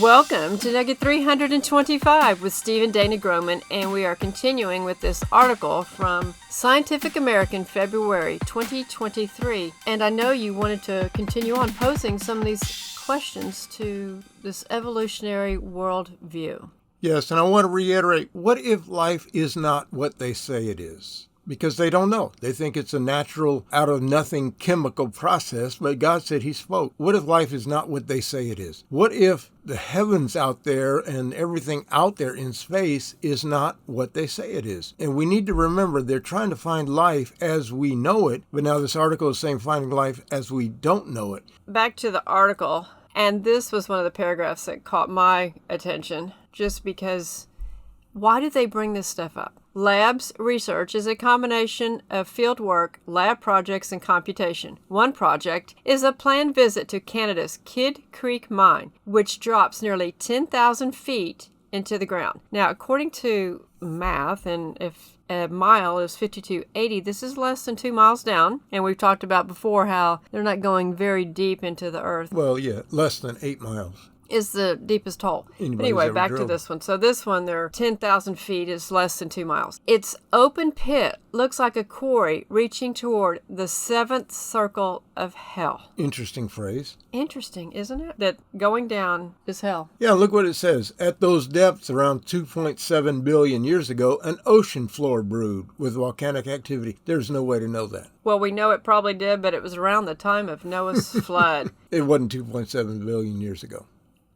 Welcome to Nugget 325 with Stephen Dana Groman, and we are continuing with this article from Scientific American, February 2023. And I know you wanted to continue on posing some of these questions to this evolutionary worldview. Yes, and I want to reiterate, what if life is not what they say it is? Because they don't know. They think it's a natural, out-of-nothing chemical process, but God said He spoke. What if life is not what they say it is? What if the heavens out there and everything out there in space is not what they say it is? And we need to remember they're trying to find life as we know it, but now this article is saying finding life as we don't know it. Back to the article, and this was one of the paragraphs that caught my attention, just because why do they bring this stuff up? Labs research is a combination of field work, lab projects, and computation. One project is a planned visit to Canada's Kidd Creek mine, which drops nearly 10,000 feet into the ground. Now, according to math, and if a mile is 5280, this is less than 2 miles down. And we've talked about before how they're not going very deep into the earth. Well, yeah, less than 8 miles. Is the deepest hole. Anyway, back to this one. So this one, they're 10,000 feet is less than 2 miles. It's open pit, looks like a quarry reaching toward the seventh circle of hell. Interesting phrase. Interesting, isn't it? That going down is hell. Yeah, look what it says. At those depths, around 2.7 billion years ago, an ocean floor brewed with volcanic activity. There's no way to know that. Well, we know it probably did, but it was around the time of Noah's flood. It wasn't 2.7 billion years ago.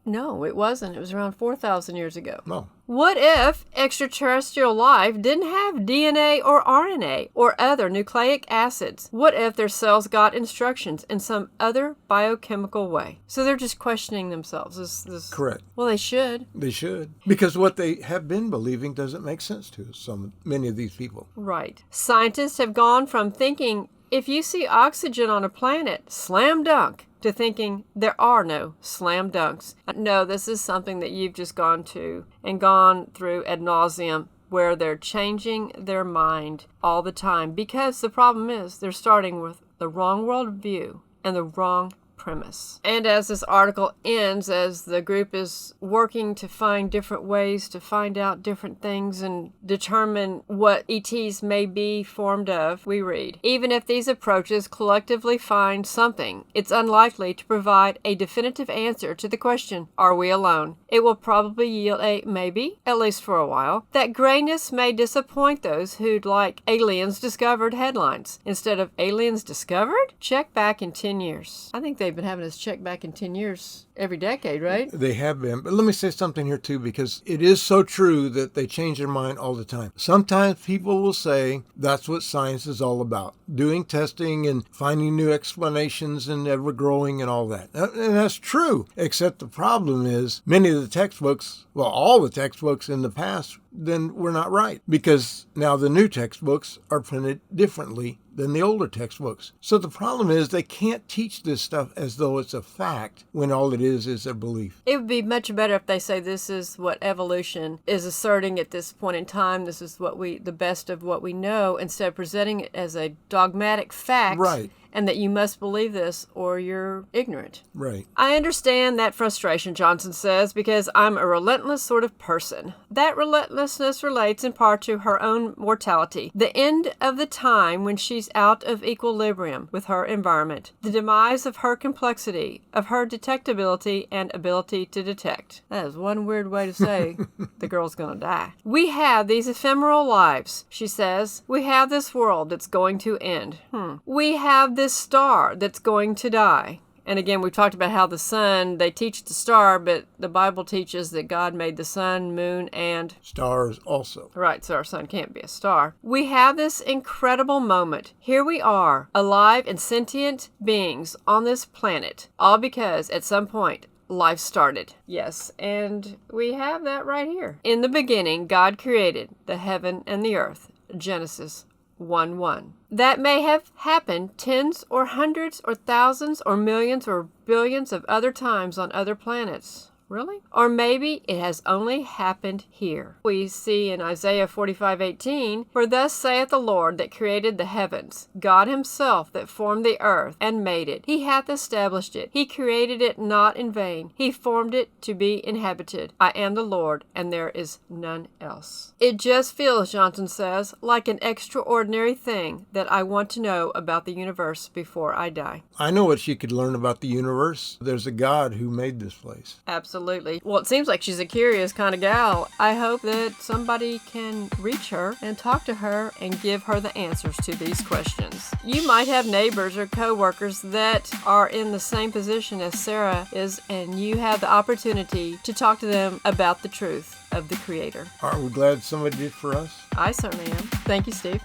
No, it wasn't. It was around 4,000 years ago. No. What if extraterrestrial life didn't have DNA or RNA or other nucleic acids? What if their cells got instructions in some other biochemical way? So they're just questioning themselves. Correct. Well, they should. They should. Because what they have been believing doesn't make sense to many of these people. Right. Scientists have gone from thinking if you see oxygen on a planet, slam dunk, to thinking there are no slam dunks. No, this is something that you've just gone to and gone through ad nauseum, where they're changing their mind all the time, because the problem is they're starting with the wrong worldview and the wrong premise. And as this article ends, as the group is working to find different ways to find out different things and determine what ETs may be formed of, we read, even if these approaches collectively find something, it's unlikely to provide a definitive answer to the question, are we alone? It will probably yield a maybe, at least for a while. That grayness may disappoint those who'd like aliens discovered headlines. Instead of aliens discovered, check back in 10 years. I think they've been having us check back in 10 years every decade, right? They have been. But let me say something here, too, because it is so true that they change their mind all the time. Sometimes people will say that's what science is all about, doing testing and finding new explanations and ever growing and all that. And that's true, except the problem is many of the textbooks, well, all the textbooks in the past, then were not right, because now the new textbooks are printed differently than the older textbooks. So the problem is they can't teach this stuff as though it's a fact when all it is a belief. It would be much better if they say this is what evolution is asserting at this point in time. This is the best of what we know, instead of presenting it as a dogmatic fact. Right. And that you must believe this or you're ignorant. Right. I understand that frustration, Johnson says, because I'm a relentless sort of person. That relentlessness relates in part to her own mortality, the end of the time when she's out of equilibrium with her environment, the demise of her complexity, of her detectability and ability to detect. That is one weird way to say the girl's gonna die. We have these ephemeral lives, she says. We have this world that's going to end. We have this star that's going to die. And again, we've talked about how the sun, they teach the star, but the Bible teaches that God made the sun, moon, and stars also. Right, so our sun can't be a star. We have this incredible moment. Here we are, alive and sentient beings on this planet, all because at some point life started. Yes, and we have that right here. In the beginning, God created the heaven and the earth. Genesis 1:1. That may have happened tens or hundreds or thousands or millions or billions of other times on other planets. Really? Or maybe it has only happened here. We see in Isaiah 45:18, "For thus saith the Lord that created the heavens, God himself that formed the earth and made it. He hath established it. He created it not in vain. He formed it to be inhabited. I am the Lord, and there is none else." It just feels, Johnson says, like an extraordinary thing that I want to know about the universe before I die. I know what she could learn about the universe. There's a God who made this place. Absolutely. Well, it seems like she's a curious kind of gal. I hope that somebody can reach her and talk to her and give her the answers to these questions. You might have neighbors or coworkers that are in the same position as Sarah is, and you have the opportunity to talk to them about the truth of the Creator. Aren't we glad somebody did for us? I certainly am. Thank you, Steve.